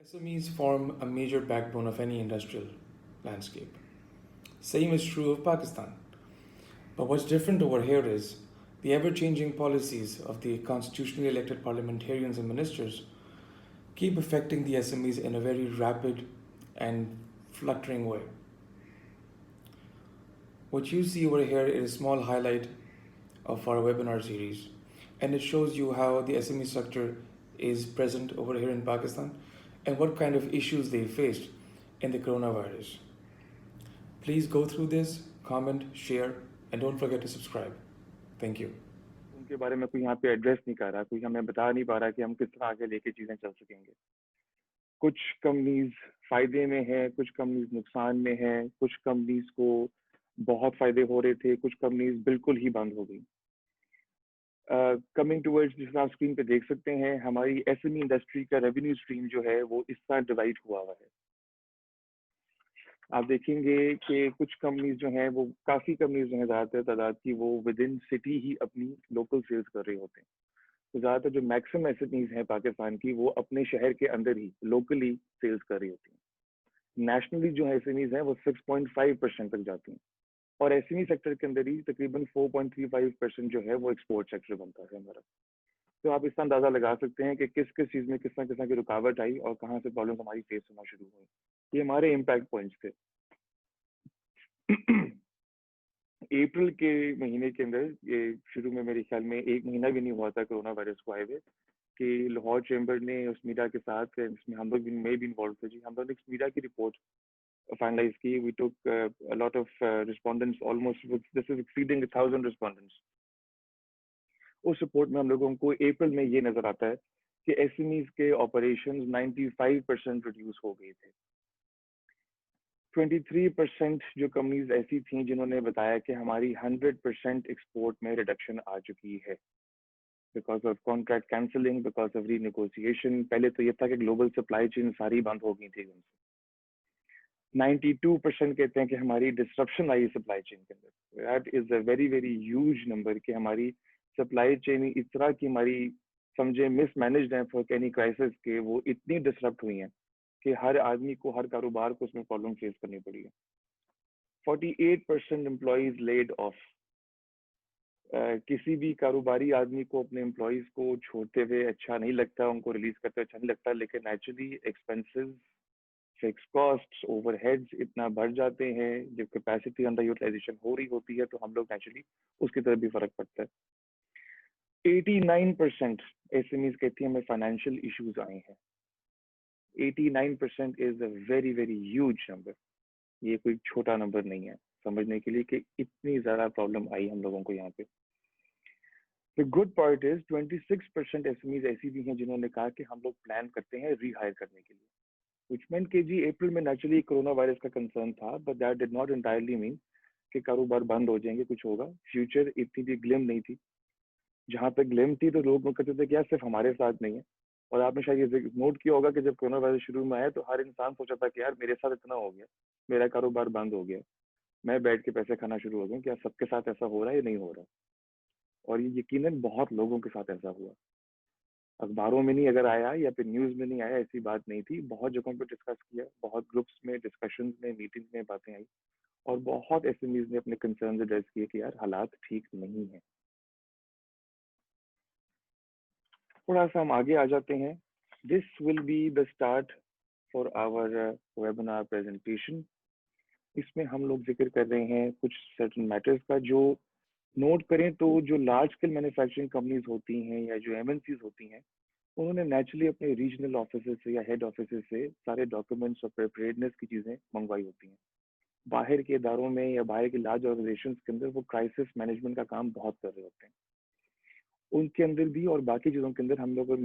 SMEs form a major backbone of any industrial landscape. Same is true of Pakistan. But what's different over here is the ever changing policies of the constitutionally elected parliamentarians and ministers keep affecting the SMEs in a very rapid and fluttering way. What you see over here is a small highlight of our webinar series, and it shows you how the SME sector is present over here in Pakistan and what kind of issues they faced in the coronavirus. Please go through this, comment, share, and don't forget to subscribe. Thank you. उनके बारे में कोई यहाँ पे address नहीं कर रहा, कोई हमें बता नहीं पा रहा कि हम किस तरह आगे लेके चीजें चल सकेंगे। कुछ कंपनीज फायदे में है, कुछ कंपनीज नुकसान में है, कुछ कंपनीज को बहुत फायदे हो रहे थे, कुछ कंपनीज बिल्कुल ही बंद हो गई। कमिंग टूवर्ड्स, जिस आप स्क्रीन पे देख सकते हैं, हमारी एसएमई इंडस्ट्री का रेवेन्यू स्ट्रीम जो है वो इस तरह डिवाइड हुआ हुआ है। आप देखेंगे कि कुछ कंपनीज जो हैं, वो काफ़ी कंपनीज जो हैं ज़्यादातर तादाद की, वो विद इन सिटी ही अपनी लोकल सेल्स कर रहे होते हैं। तो ज़्यादातर जो मैक्सिमम एसएमईज हैं पाकिस्तान की, वो अपने शहर के अंदर ही लोकली सेल्स कर रही होती हैं। नेशनली जो एसएमईज हैं वो 6.5% तक जाती हैं, और एसएमई सेक्टर के अंदर ही तकरीबन 4.35% जो है वो एक्सपोर्ट सेक्टर बनता है हमारा। तो आप इसका अंदाज़ा लगा सकते हैं कि किस किस चीज़ में किस तरह की रुकावट आई और कहाँ से प्रॉब्लम हमारी फेस होना शुरू हुई। ये हमारे इम्पैक्ट पॉइंट्स थे। अप्रैल के महीने के अंदर, ये शुरू में मेरे ख्याल में 1 महीना भी नहीं हुआ था कोरोना वायरस को आए हुए, कि लाहौर चैम्बर ने उस मीडिया के साथ, इसमें हम लोग भी मैं भी इन्वॉल्व थे जी, हम लोग ने एक मीडिया की रिपोर्ट फाइनलाइज की। We took a lot of respondents, almost this is exceeding 1000 respondents. उस रिपोर्ट में हम लोगों को अप्रैल में ये नजर आता है कि एसएमईज के ऑपरेशंस 95% रिड्यूस हो गए थे। 23% जो कंपनीज ऐसी थी जिन्होंने बताया कि हमारी 100% एक्सपोर्ट में रिडक्शन आ चुकी है, because of contract cancelling, because of renegotiation. पहले तो ये था कि ग्लोबल सप्लाई चेन सारी बंद हो गई थी उनसे। 92% कहते हैं कि हमारी डिस्ट्रप्शन आई सप्लाई चेन के अंदर। That is a very very huge number, कि हमारी सप्लाई चेन इस तरह की हमारी समझे मिसमैनेज्ड है फॉर एनी क्राइसिस, के वो इतनी डिस्टर्ब हुई हैं कि हर आदमी को, हर कारोबार को उसमें प्रॉब्लम फेस करनी पड़ी है। 48% एम्प्लॉइज लेड ऑफ। किसी भी कारोबारी आदमी को अपने एम्प्लॉइज को छोड़ते हुए अच्छा नहीं लगता, उनको रिलीज करते हुए अच्छा नहीं लगता, लेकिन naturally expenses, fix cost, overheads इतना बढ़ जाते हैं, जब कैपेसिटी अंडर यूटिलाइजेशन हो रही होती है तो हम लोग नेचुरली उसकी तरफ भी फर्क पड़ता है। 89% एसएमईज कहती है हमें फाइनेंशियल इश्यूज आए हैं। 89% is a very very huge number. ये कोई छोटा नंबर नहीं है समझने के लिए कि इतनी ज्यादा प्रॉब्लम आई हम लोगों को यहाँ पे। The good part is 26% SMEs ऐसी भी हैं जिन्होंने कहा कि हम लोग प्लान करते हैं रीहायर करने के लिए, विच मीन के जी अप्रैल में नेचुरली कोरोना वायरस का कंसर्न था, but that did not entirely mean कि कारोबार बंद हो जाएंगे, कुछ होगा। फ्यूचर इतनी भी ग्लिम नहीं थी। जहाँ पे ग्लिम थी तो लोग कहते थे कि यार सिर्फ हमारे साथ नहीं है। और आपने शायद ये नोट किया होगा कि जब कोरोना वायरस शुरू में आया तो हर इंसान सोचा था कि यार मेरे साथ इतना हो गया, मेरा कारोबार बंद हो गया, मैं बैठ के पैसे खाना शुरू हो गया। क्या सबके साथ ऐसा हो रहा है या नहीं हो रहा? और ये यकीनन बहुत लोगों के साथ ऐसा हुआ। अखबारों में नहीं अगर आया या फिर न्यूज में नहीं आया, ऐसी बात नहीं थी। बहुत जगहों पर डिस्कस किया, बहुत ग्रुप्स में, डिस्कशंस में, मीटिंग्स में बातें आई, और बहुत एसएमईज ने अपने कंसर्न एड्रेस किए कि यार हालात ठीक नहीं है। थोड़ा सा हम आगे आ जाते हैं। This will be the start for our webinar presentation. इसमें हम लोग जिक्र कर रहे हैं कुछ सर्टेन मैटर्स का। जो नोट करें तो जो लार्ज स्केल मैन्युफैक्चरिंग कंपनीज होती हैं या जो एमएनसीज होती हैं, उन्होंने नेचुरली अपने रीजनल ऑफिस से या हेड ऑफिस से सारे डॉक्यूमेंट्स और प्रिपेयर्डनेस की चीज़ें मंगवाई होती हैं। बाहर के इदारों में या बाहर के लार्ज ऑर्गेनाइजेशंस के अंदर वो क्राइसिस मैनेजमेंट का काम बहुत कर रहे होते हैं। उनके अंदर भी और बाकी चीज़ों के अंदर हम लोग